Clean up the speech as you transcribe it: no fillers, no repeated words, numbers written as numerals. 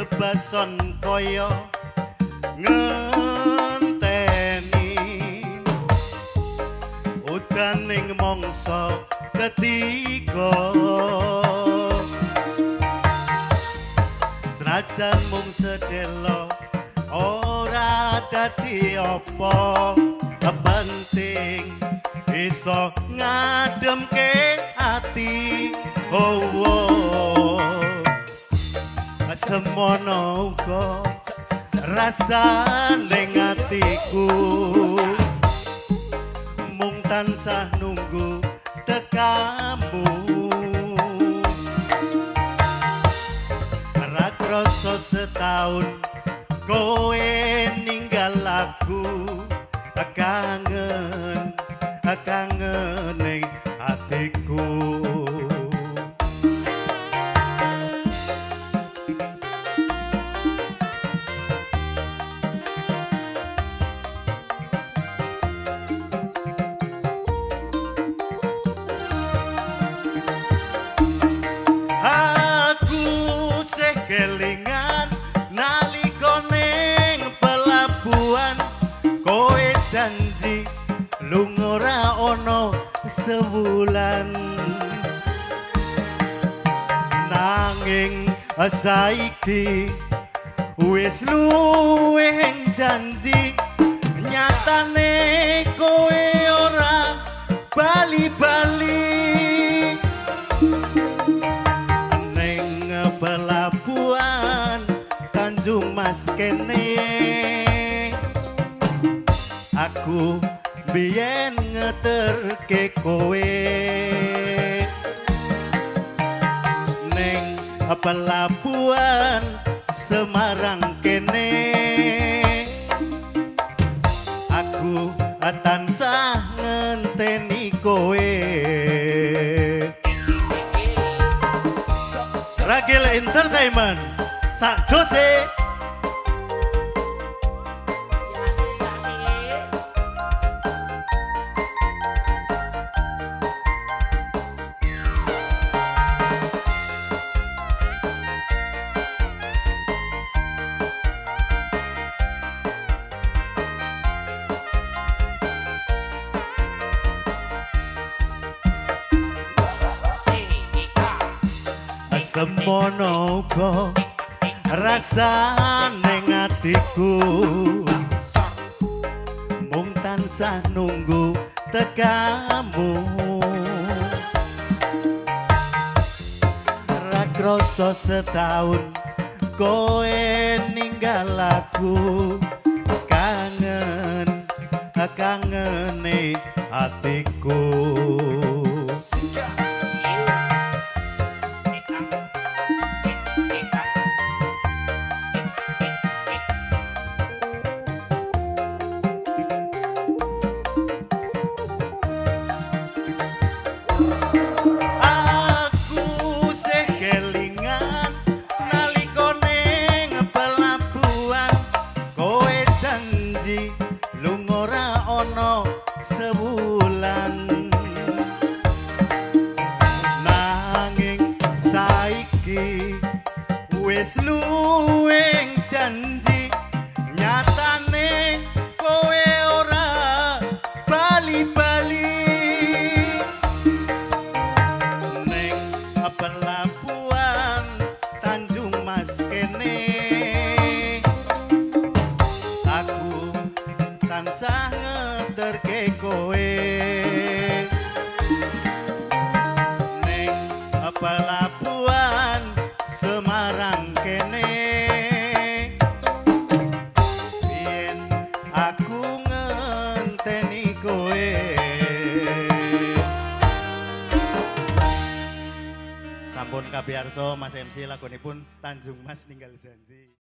bebason koyo ngenteni udan ning mangsa ketiga senajan mung sedelo ora dadi apa penting iso ngademke ati semono uga rasane atiku mung tansah nunggu tekamu ra krasa setahun kowe ninggal aku kangen ning atiku kelingan nalika ning pelabuhan kowe janji lunga ora ana sebulan nanging saiki wis luwih janji nyatane kowe ora bali-bali pelabuhan Tanjung Mas kene aku biyen ngeterke kowe ning pelabuhan Semarang kene aku tansah ngenteni kowe Ragil Entertainment Sak Jose semono uga rasane atiku mung tansah nunggu tekamu ra krasa setahun kowe ninggal aku kangen atiku sebulan nanging saiki wis luwih janji nyatane kowe ora bali-bali ning pelabuhan Tanjung Mas kene aku tansah ngeterke kowe ning pelabuhan Semarang kene biyen aku ngenteni kowe sampun kabiyarsa Mas MC lagunipun Tanjung Mas Ninggal Janji.